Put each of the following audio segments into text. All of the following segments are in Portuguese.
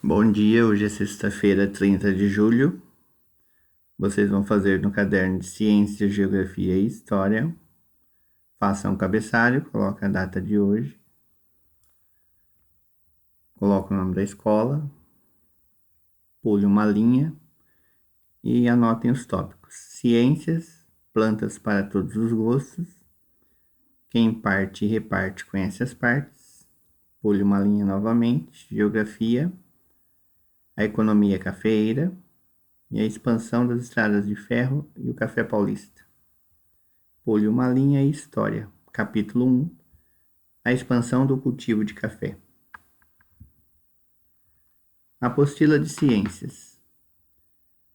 Bom dia, hoje é sexta-feira, 30 de julho. Vocês vão fazer no caderno de Ciência, Geografia e História. Façam um cabeçalho, coloquem a data de hoje. Coloquem o nome da escola. Pule uma linha e anotem os tópicos. Ciências, plantas para todos os gostos. Quem parte e reparte conhece as partes. Pule uma linha novamente. Geografia, a economia cafeeira e a expansão das estradas de ferro e o café paulista. Pule uma linha e História. Capítulo 1. A expansão do cultivo de café. Apostila de Ciências.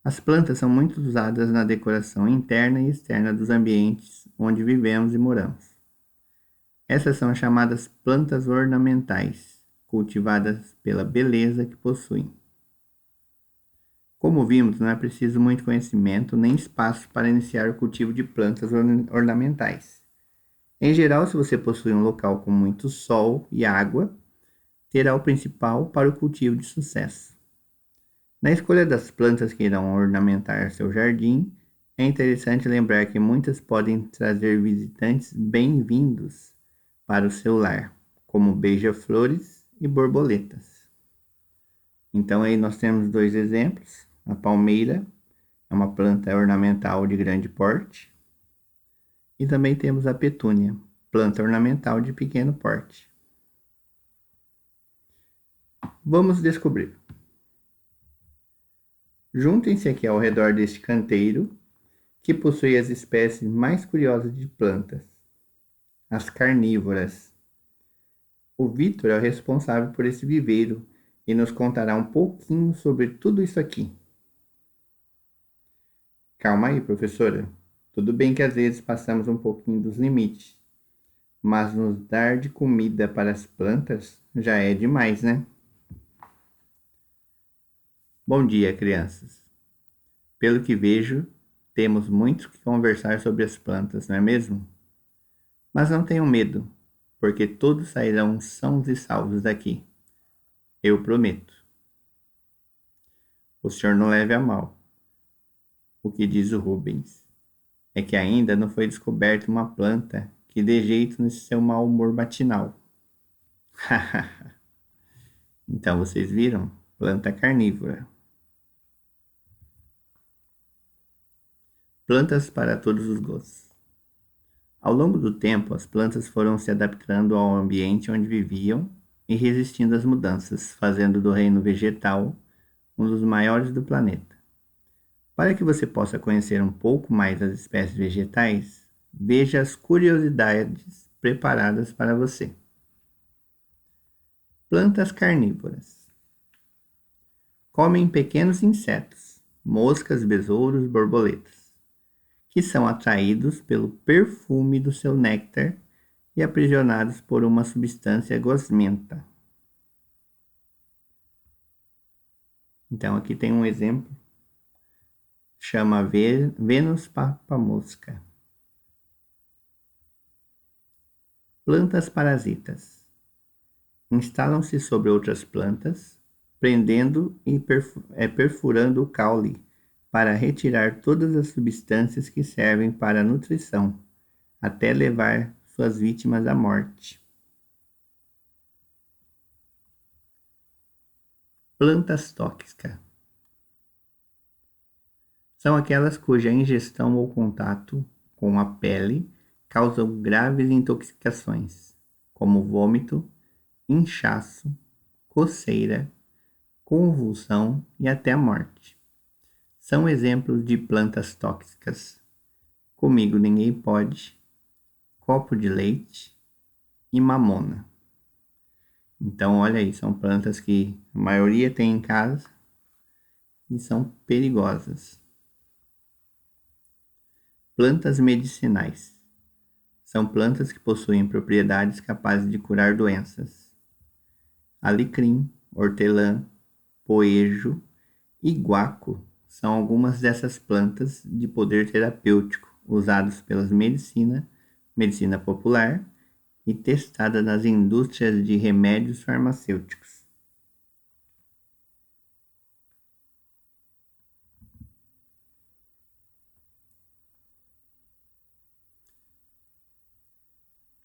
As plantas são muito usadas na decoração interna e externa dos ambientes onde vivemos e moramos. Essas são as chamadas plantas ornamentais, cultivadas pela beleza que possuem. Como vimos, não é preciso muito conhecimento nem espaço para iniciar o cultivo de plantas ornamentais. Em geral, se você possui um local com muito sol e água, terá o principal para o cultivo de sucesso. Na escolha das plantas que irão ornamentar seu jardim, é interessante lembrar que muitas podem trazer visitantes bem-vindos para o seu lar, como beija-flores e borboletas. Então aí nós temos dois exemplos. A palmeira é uma planta ornamental de grande porte. E também temos a petúnia, planta ornamental de pequeno porte. Vamos descobrir. Juntem-se aqui ao redor deste canteiro, que possui as espécies mais curiosas de plantas, as carnívoras. O Vitor é o responsável por esse viveiro e nos contará um pouquinho sobre tudo isso aqui. Calma aí, professora. Tudo bem que às vezes passamos um pouquinho dos limites, mas nos dar de comida para as plantas já é demais, né? Bom dia, crianças. Pelo que vejo, temos muito que conversar sobre as plantas, não é mesmo? Mas não tenham medo, porque todos sairão sãos e salvos daqui. Eu prometo. O senhor não leve a mal. O que diz o Rubens é que ainda não foi descoberta uma planta que dê jeito nesse seu mau humor matinal. Então vocês viram? Planta carnívora. Plantas para todos os gostos. Ao longo do tempo, as plantas foram se adaptando ao ambiente onde viviam e resistindo às mudanças, fazendo do reino vegetal um dos maiores do planeta. Para que você possa conhecer um pouco mais das espécies vegetais, veja as curiosidades preparadas para você. Plantas carnívoras. Comem pequenos insetos, moscas, besouros, borboletas, que são atraídos pelo perfume do seu néctar e aprisionados por uma substância gosmenta. Então aqui tem um exemplo, chama Vênus papamosca. Plantas parasitas. Instalam-se sobre outras plantas, prendendo e perfurando o caule para retirar todas as substâncias que servem para a nutrição, até levar suas vítimas à morte. Plantas tóxicas. São aquelas cuja ingestão ou contato com a pele causam graves intoxicações, como vômito, inchaço, coceira, convulsão e até a morte. São exemplos de plantas tóxicas. Comigo ninguém pode, copo de leite e mamona. Então, olha aí, são plantas que a maioria tem em casa e são perigosas. Plantas medicinais. São plantas que possuem propriedades capazes de curar doenças. Alecrim, hortelã, poejo e guaco são algumas dessas plantas de poder terapêutico usadas pelas medicina popular e testada nas indústrias de remédios farmacêuticos.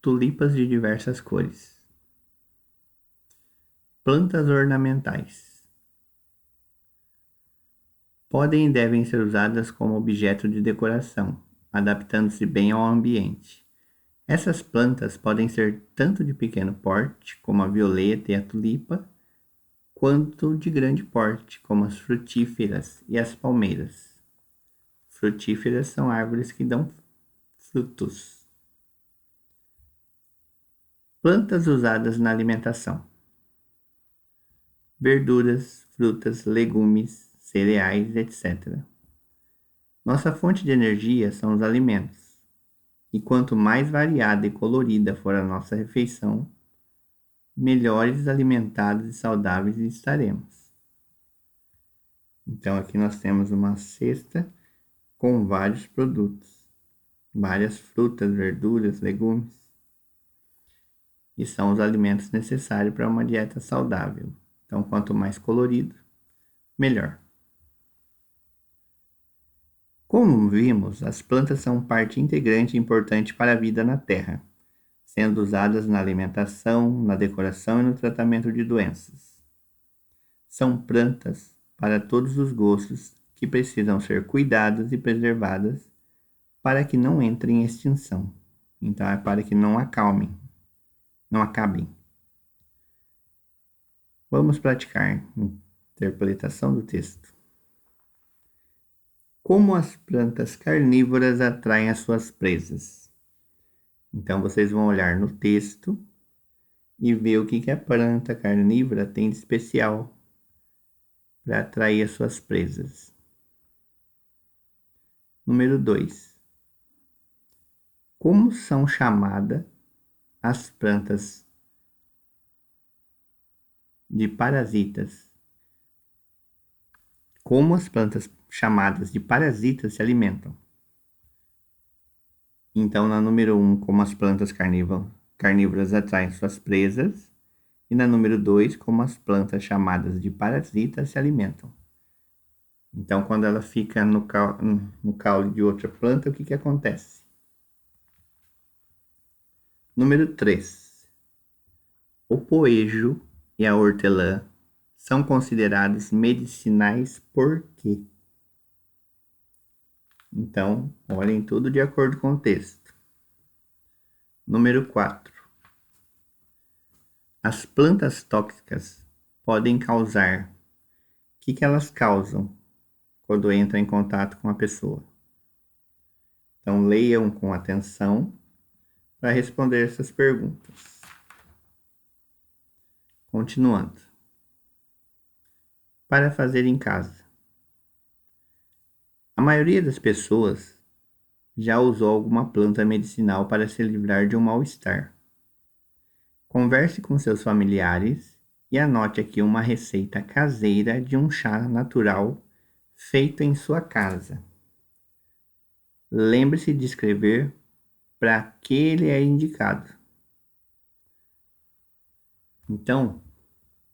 tulipas de diversas cores. Plantas ornamentais. Podem e devem ser usadas como objeto de decoração, adaptando-se bem ao ambiente. Essas plantas podem ser tanto de pequeno porte, como a violeta e a tulipa, quanto de grande porte, como as frutíferas e as palmeiras. Frutíferas são árvores que dão frutos. Plantas usadas na alimentação. Verduras, frutas, legumes, cereais, etc. Nossa fonte de energia são os alimentos. E quanto mais variada e colorida for a nossa refeição, melhores alimentados e saudáveis estaremos. Então aqui nós temos uma cesta com vários produtos, várias frutas, verduras, legumes, e são os alimentos necessários para uma dieta saudável. Então quanto mais colorido, melhor. Como vimos, as plantas são parte integrante e importante para a vida na Terra, sendo usadas na alimentação, na decoração e no tratamento de doenças. São plantas para todos os gostos que precisam ser cuidadas e preservadas para que não entrem em extinção. Então é para que não acabem. Vamos praticar interpretação do texto. Como as plantas carnívoras atraem as suas presas? Então vocês vão olhar no texto e ver o que a planta carnívora tem de especial para atrair as suas presas. Número 2. Como são chamadas as plantas de parasitas? Como as plantas chamadas de parasitas se alimentam? Então, na número 1, como as plantas carnívoras atraem suas presas. E na número 2, como as plantas chamadas de parasitas se alimentam. Então, quando ela fica no caule de outra planta, o que acontece? Número 3. O poejo e a hortelã são considerados medicinais por quê? Então, olhem tudo de acordo com o texto. Número 4. As plantas tóxicas podem causar... O que elas causam quando entram em contato com a pessoa? Então, leiam com atenção para responder essas perguntas. Continuando. Para fazer em casa. A maioria das pessoas já usou alguma planta medicinal para se livrar de um mal-estar. Converse com seus familiares e anote aqui uma receita caseira de um chá natural feito em sua casa. Lembre-se de escrever para que ele é indicado. Então,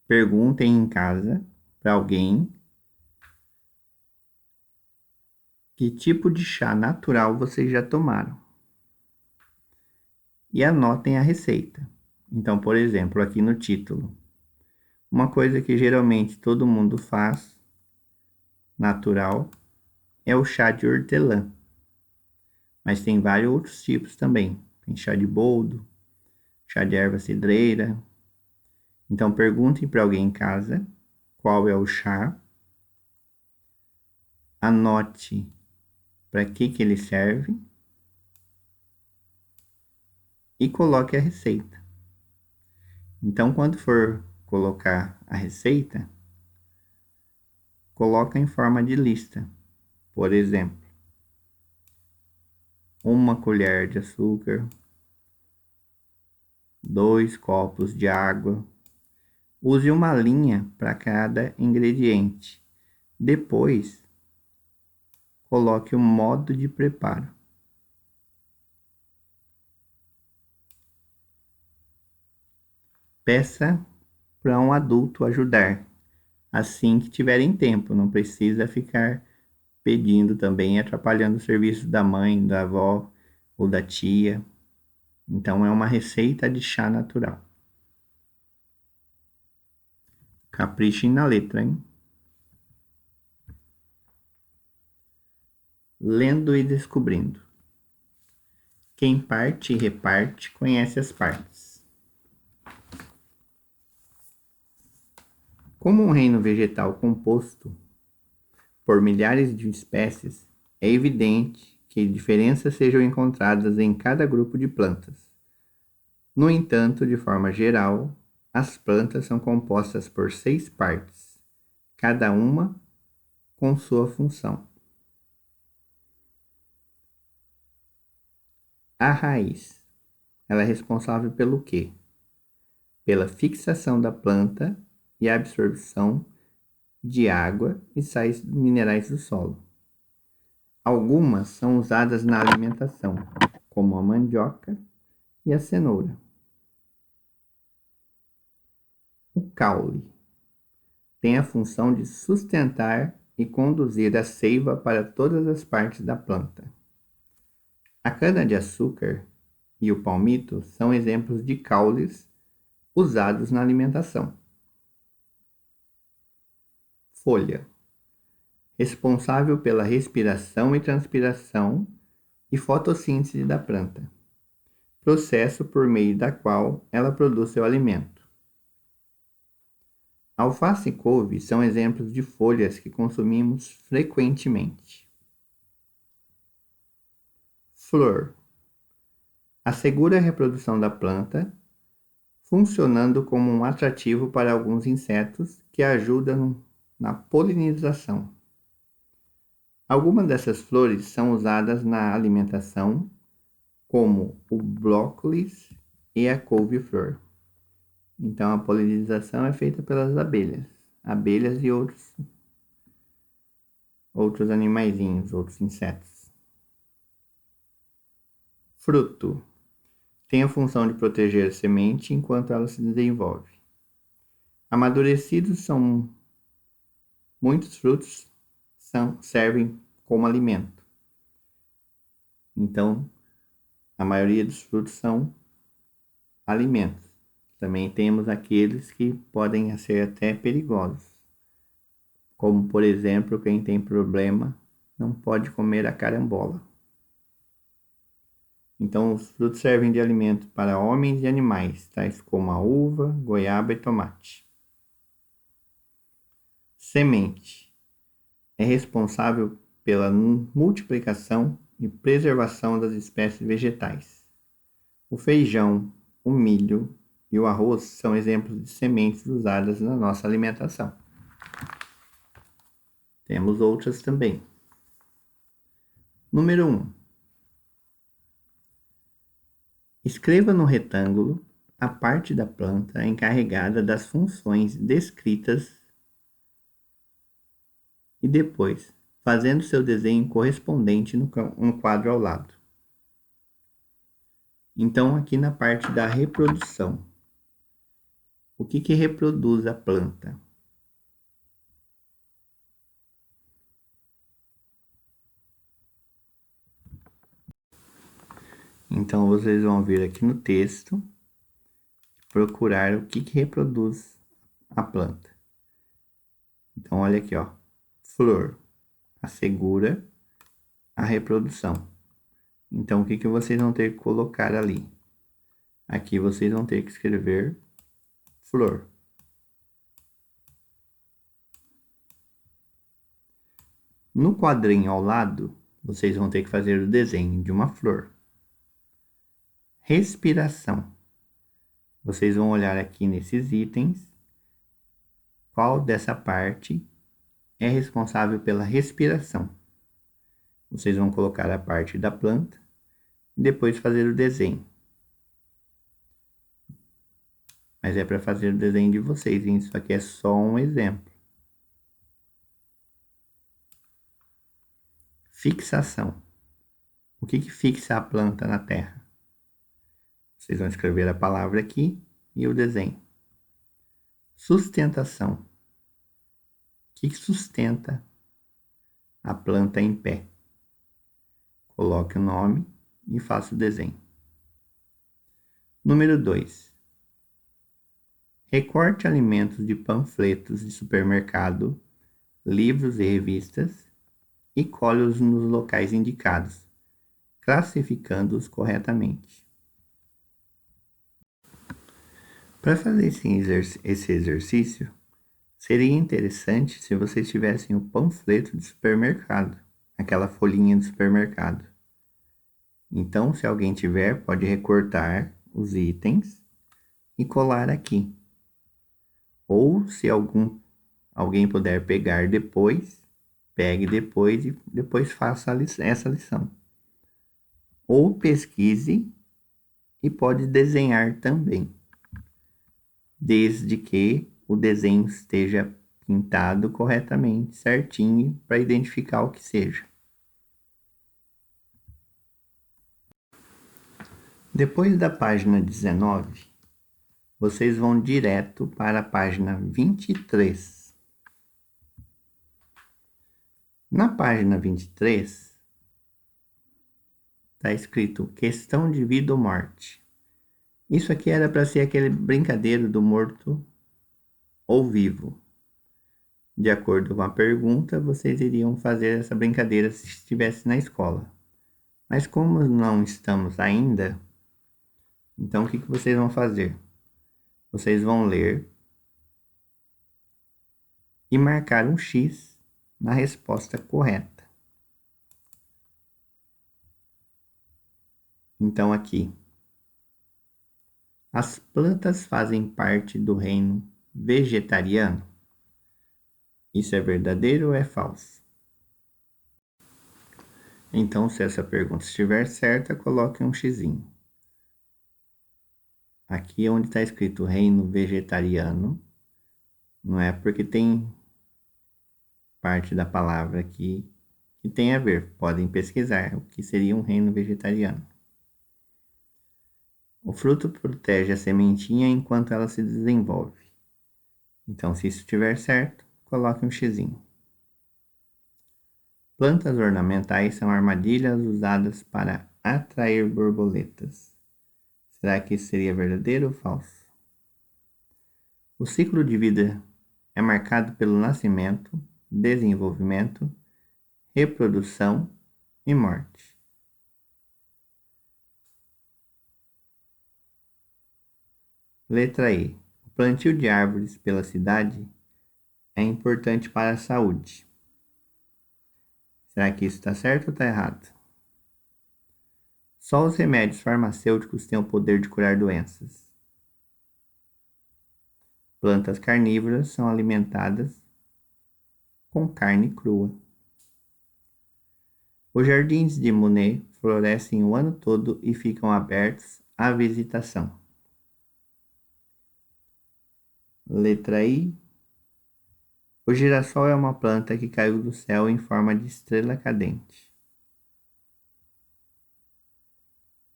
perguntem em casa para alguém que tipo de chá natural vocês já tomaram. E anotem a receita. Então, por exemplo, aqui no título. Uma coisa que geralmente todo mundo faz, natural, é o chá de hortelã. Mas tem vários outros tipos também. Tem chá de boldo, chá de erva cidreira. Então, perguntem para alguém em casa qual é o chá. Anote para que ele serve e coloque a receita. Então, quando for colocar a receita, coloca em forma de lista. Por exemplo, 1 colher de açúcar, 2 copos de água. Use uma linha para cada ingrediente. Depois, coloque o modo de preparo. Peça para um adulto ajudar, assim que tiverem tempo. Não precisa ficar pedindo também, atrapalhando o serviço da mãe, da avó ou da tia. Então, é uma receita de chá natural. Caprichem na letra, hein? Lendo e descobrindo. Quem parte e reparte conhece as partes. Como um reino vegetal composto por milhares de espécies, é evidente que diferenças sejam encontradas em cada grupo de plantas. No entanto, de forma geral, as plantas são compostas por 6 partes, cada uma com sua função. A raiz, ela é responsável pelo quê? Pela fixação da planta e absorção de água e sais minerais do solo. Algumas são usadas na alimentação, como a mandioca e a cenoura. O caule tem a função de sustentar e conduzir a seiva para todas as partes da planta. A cana-de-açúcar e o palmito são exemplos de caules usados na alimentação. Folha, responsável pela respiração e transpiração e fotossíntese da planta, processo por meio da qual ela produz seu alimento. Alface e couve são exemplos de folhas que consumimos frequentemente. Flor, assegura a reprodução da planta, funcionando como um atrativo para alguns insetos que ajudam na polinização. Algumas dessas flores são usadas na alimentação, como o brócolis e a couve-flor. Então, a polinização é feita pelas abelhas e outros animaizinhos, outros insetos. Fruto. Tem a função de proteger a semente enquanto ela se desenvolve. Amadurecidos muitos frutos servem como alimento. Então, a maioria dos frutos são alimentos. Também temos aqueles que podem ser até perigosos, como por exemplo, quem tem problema não pode comer a carambola. Então, os frutos servem de alimento para homens e animais, tais como a uva, goiaba e tomate. Semente. É responsável pela multiplicação e preservação das espécies vegetais. O feijão, o milho e o arroz são exemplos de sementes usadas na nossa alimentação. Temos outras também. Número 1. Escreva no retângulo a parte da planta encarregada das funções descritas e depois, fazendo seu desenho correspondente no quadro ao lado. Então, aqui na parte da reprodução, o que reproduz a planta? Então, vocês vão vir aqui no texto, procurar o que reproduz a planta. Então, olha aqui, ó. Flor assegura a reprodução. Então, o que vocês vão ter que colocar ali? Aqui vocês vão ter que escrever flor. No quadrinho ao lado, vocês vão ter que fazer o desenho de uma flor. Respiração. Vocês vão olhar aqui nesses itens, qual dessa parte é responsável pela respiração. Vocês vão colocar a parte da planta e depois fazer o desenho. Mas é para fazer o desenho de vocês, hein? Isso aqui é só um exemplo. Fixação. O que fixa a planta na terra? Vocês vão escrever a palavra aqui e o desenho. Sustentação. O que sustenta a planta em pé? Coloque o nome e faça o desenho. Número 2. Recorte alimentos de panfletos de supermercado, livros e revistas e colhe-os nos locais indicados, classificando-os corretamente. Para fazer esse exercício, seria interessante se vocês tivessem o panfleto de supermercado, aquela folhinha de supermercado. Então, se alguém tiver, pode recortar os itens e colar aqui. Ou se alguém puder pegar depois, pegue depois e depois faça essa lição. Ou pesquise e pode desenhar também, desde que o desenho esteja pintado corretamente, certinho, para identificar o que seja. Depois da página 19, vocês vão direto para a página 23. Na página 23, está escrito questão de vida ou morte. Isso aqui era para ser aquele brincadeiro do morto ou vivo. De acordo com a pergunta, vocês iriam fazer essa brincadeira se estivesse na escola. Mas como não estamos ainda, então o que vocês vão fazer? Vocês vão ler e marcar um X na resposta correta. Então aqui, as plantas fazem parte do reino vegetariano? Isso é verdadeiro ou é falso? Então, se essa pergunta estiver certa, coloque um xizinho. Aqui onde está escrito reino vegetariano, não é porque tem parte da palavra aqui que tem a ver. Podem pesquisar o que seria um reino vegetariano. O fruto protege a sementinha enquanto ela se desenvolve. Então, se isso estiver certo, coloque um xizinho. Plantas ornamentais são armadilhas usadas para atrair borboletas. Será que isso seria verdadeiro ou falso? O ciclo de vida é marcado pelo nascimento, desenvolvimento, reprodução e morte. Letra E. O plantio de árvores pela cidade é importante para a saúde. Será que isso está certo ou está errado? Só os remédios farmacêuticos têm o poder de curar doenças. Plantas carnívoras são alimentadas com carne crua. Os jardins de Monet florescem o ano todo e ficam abertos à visitação. Letra I. O girassol é uma planta que caiu do céu em forma de estrela cadente.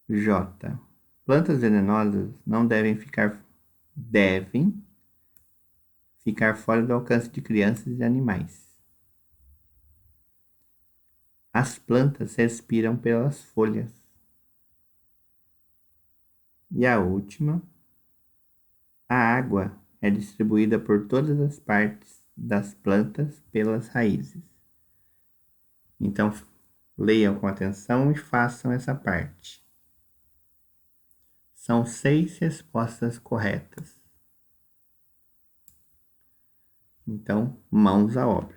J. Plantas venenosas não devem ficar fora do alcance de crianças e animais. As plantas respiram pelas folhas. E a última, a água é distribuída por todas as partes das plantas pelas raízes. Então, leiam com atenção e façam essa parte. São 6 respostas corretas. Então, mãos à obra.